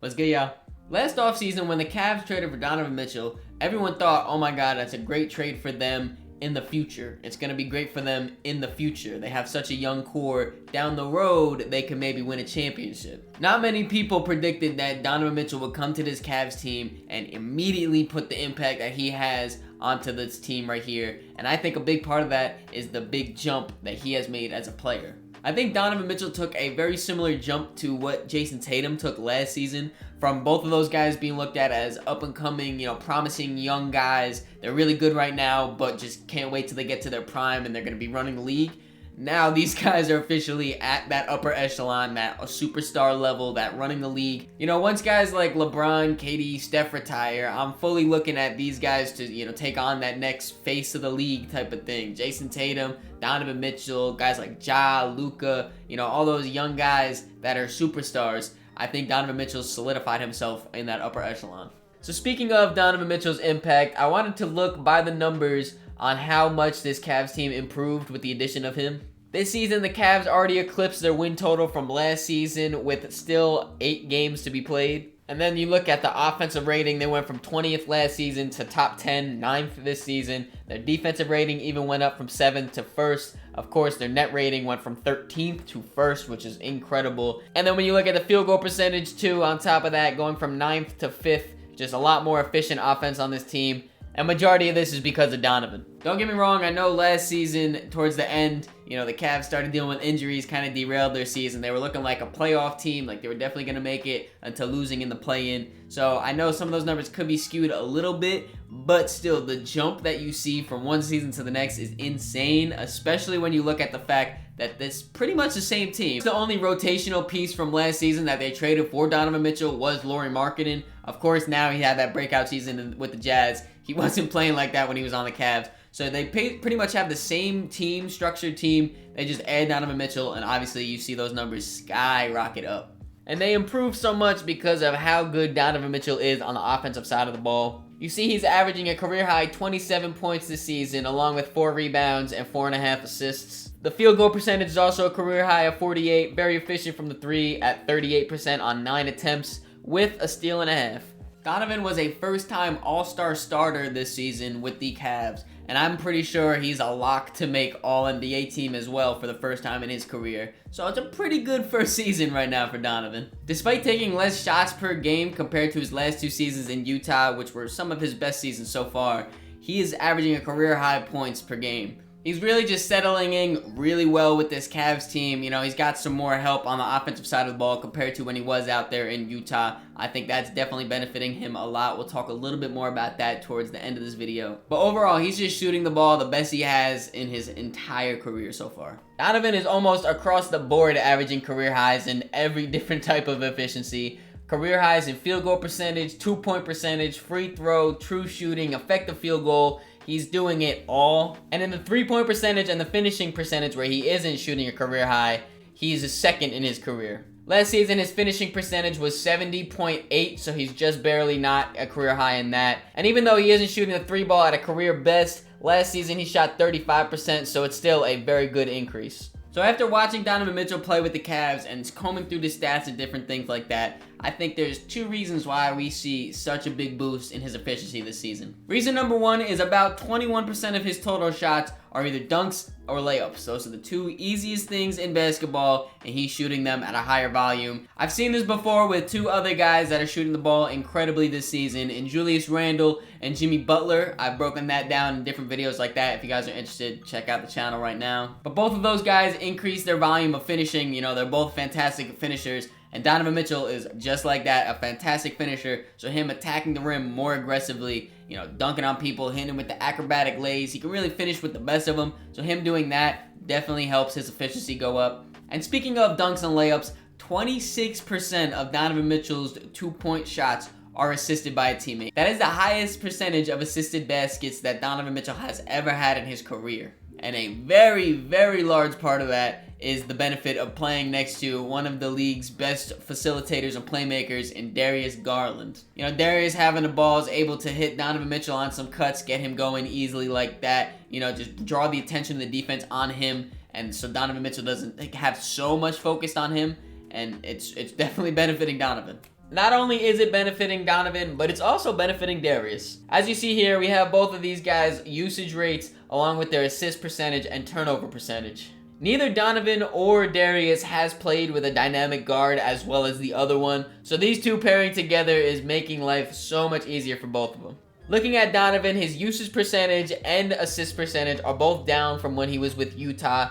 What's good, y'all? Last offseason, when the Cavs traded for Donovan Mitchell, everyone thought, oh my god, that's a great trade for them in the future. It's going to be great for them in the future. They have such a young core. Down the road, they could maybe win a championship. Not many people predicted that Donovan Mitchell would come to this Cavs team and immediately put the impact that he has onto this team right here. And I think a big part of that is the big jump that he has made as a player. I think Donovan Mitchell took a very similar jump to what Jason Tatum took last season, from both of those guys being looked at as up-and-coming, promising young guys. They're really good right now, but just can't wait till they get to their prime and they're going to be running the league. Now these guys are officially at that upper echelon, that superstar level, that running the league. Once guys like LeBron, KD, Steph retire, I'm fully looking at these guys to, take on that next face of the league type of thing. Jason Tatum, Donovan Mitchell, guys like Ja, Luka, all those young guys that are superstars. I think Donovan Mitchell solidified himself in that upper echelon. So speaking of Donovan Mitchell's impact, I wanted to look by the numbers on how much this Cavs team improved with the addition of him. This season, the Cavs already eclipsed their win total from last season with still 8 games to be played. And then you look at the offensive rating, they went from 20th last season to top 10, 9th this season. Their defensive rating even went up from 7th to 1st. Of course, their net rating went from 13th to 1st, which is incredible. And then when you look at the field goal percentage too, on top of that, going from 9th to 5th, just a lot more efficient offense on this team. And majority of this is because of Donovan. Don't get me wrong, I know last season, towards the end, the Cavs started dealing with injuries, kind of derailed their season. They were looking like a playoff team, like they were definitely going to make it until losing in the play-in. So I know some of those numbers could be skewed a little bit, but still, the jump that you see from one season to the next is insane, especially when you look at the fact that this pretty much the same team. The only rotational piece from last season that they traded for Donovan Mitchell was Lauri Markkanen. Of course, now he had that breakout season with the Jazz. He wasn't playing like that when he was on the Cavs. So they pretty much have the same team, structured team. They just add Donovan Mitchell, and obviously you see those numbers skyrocket up. And they improved so much because of how good Donovan Mitchell is on the offensive side of the ball. You see he's averaging a career-high 27 points this season, along with 4 rebounds and 4.5 assists. The field goal percentage is also a career-high of 48, very efficient from the 3 at 38% on 9 attempts, with a steal and a half. Donovan was a first-time All-Star starter this season with the Cavs, and I'm pretty sure he's a lock to make All-NBA team as well for the first time in his career. So it's a pretty good first season right now for Donovan. Despite taking less shots per game compared to his last 2 seasons in Utah, which were some of his best seasons so far, he is averaging a career-high points per game. He's really just settling in really well with this Cavs team. He's got some more help on the offensive side of the ball compared to when he was out there in Utah. I think that's definitely benefiting him a lot. We'll talk a little bit more about that towards the end of this video. But overall, he's just shooting the ball the best he has in his entire career so far. Donovan is almost across the board averaging career highs in every different type of efficiency. Career highs in field goal percentage, 2-point percentage, free throw, true shooting, effective field goal. He's doing it all. And in the 3-point percentage and the finishing percentage where he isn't shooting a career high, he's a second in his career. Last season, his finishing percentage was 70.8, so he's just barely not a career high in that. And even though he isn't shooting the 3 ball at a career best, last season he shot 35%, so it's still a very good increase. So after watching Donovan Mitchell play with the Cavs and combing through the stats and different things like that, I think there's 2 reasons why we see such a big boost in his efficiency this season. Reason number 1 is about 21% of his total shots are either dunks or layups. Those are the 2 easiest things in basketball, and he's shooting them at a higher volume. I've seen this before with 2 other guys that are shooting the ball incredibly this season, in Julius Randle and Jimmy Butler. I've broken that down in different videos like that. If you guys are interested, check out the channel right now. But both of those guys increase their volume of finishing. They're both fantastic finishers. And Donovan Mitchell is just like that, a fantastic finisher. So him attacking the rim more aggressively, dunking on people, hitting with the acrobatic lays. He can really finish with the best of them. So him doing that definitely helps his efficiency go up. And speaking of dunks and layups, 26% of Donovan Mitchell's 2-point shots are assisted by a teammate. That is the highest percentage of assisted baskets that Donovan Mitchell has ever had in his career. And a very, very large part of that is the benefit of playing next to one of the league's best facilitators and playmakers in Darius Garland. Darius having the ball is able to hit Donovan Mitchell on some cuts, get him going easily like that, just draw the attention of the defense on him, and so Donovan Mitchell doesn't have so much focused on him, and it's definitely benefiting Donovan. Not only is it benefiting Donovan, but it's also benefiting Darius. As you see here, we have both of these guys' usage rates along with their assist percentage and turnover percentage. Neither Donovan or Darius has played with a dynamic guard as well as the other one, so these two pairing together is making life so much easier for both of them. Looking at Donovan, his usage percentage and assist percentage are both down from when he was with Utah.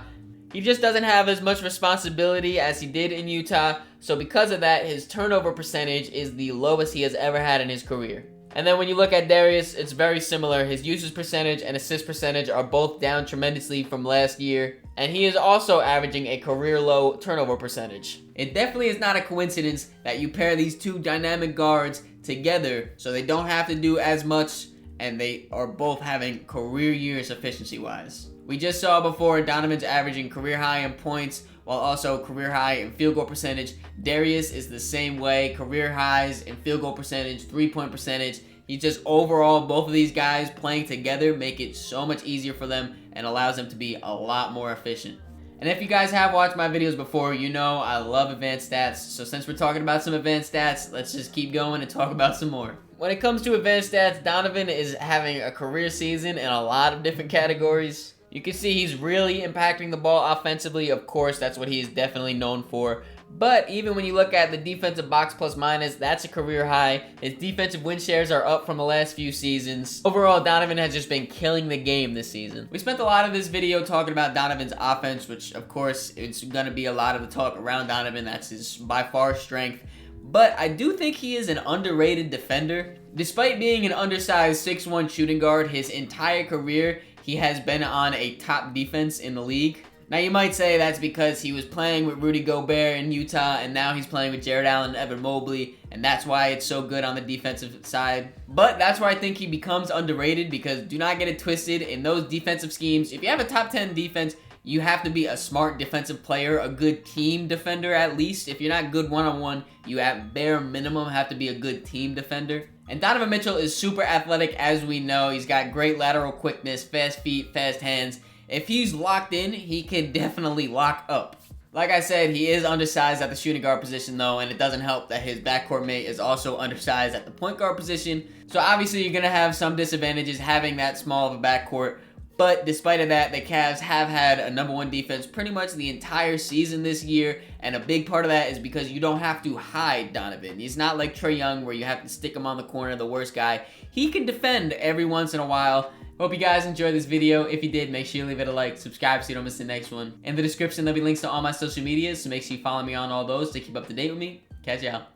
He just doesn't have as much responsibility as he did in Utah, so because of that, his turnover percentage is the lowest he has ever had in his career. And then when you look at Darius, it's very similar. His usage percentage and assist percentage are both down tremendously from last year, and he is also averaging a career low turnover percentage. It definitely is not a coincidence that you pair these two dynamic guards together so they don't have to do as much, and they are both having career years efficiency-wise. We just saw before Donovan's averaging career high in points while also career high in field goal percentage. Darius is the same way, career highs in field goal percentage, 3-point percentage. He's just overall, both of these guys playing together make it so much easier for them and allows them to be a lot more efficient. And if you guys have watched my videos before, you know I love advanced stats. So since we're talking about some advanced stats, let's just keep going and talk about some more. When it comes to advanced stats, Donovan is having a career season in a lot of different categories. You can see he's really impacting the ball offensively. Of course, that's what he is definitely known for. But even when you look at the defensive box plus minus, that's a career high. His defensive win shares are up from the last few seasons. Overall, Donovan has just been killing the game this season. We spent a lot of this video talking about Donovan's offense, which of course, it's going to be a lot of the talk around Donovan. That's his by far strength. But I do think he is an underrated defender. Despite being an undersized 6'1" shooting guard his entire career, he has been on a top defense in the league. Now you might say that's because he was playing with Rudy Gobert in Utah and now he's playing with Jarrett Allen and Evan Mobley, and that's why it's so good on the defensive side. But that's where I think he becomes underrated, because do not get it twisted, in those defensive schemes, if you have a top 10 defense, you have to be a smart defensive player, a good team defender at least. If you're not good one-on-one, you at bare minimum have to be a good team defender. And Donovan Mitchell is super athletic, as we know. He's got great lateral quickness, fast feet, fast hands. If he's locked in, he can definitely lock up. Like I said, he is undersized at the shooting guard position though, and it doesn't help that his backcourt mate is also undersized at the point guard position. So obviously you're going to have some disadvantages having that small of a backcourt. But despite of that, the Cavs have had a #1 defense pretty much the entire season this year, and a big part of that is because you don't have to hide Donovan. He's not like Trae Young where you have to stick him on the corner, the worst guy. He can defend every once in a while. Hope you guys enjoyed this video. If you did, make sure you leave it a like, subscribe so you don't miss the next one. In the description, there'll be links to all my social medias, so make sure you follow me on all those to keep up to date with me. Catch ya out.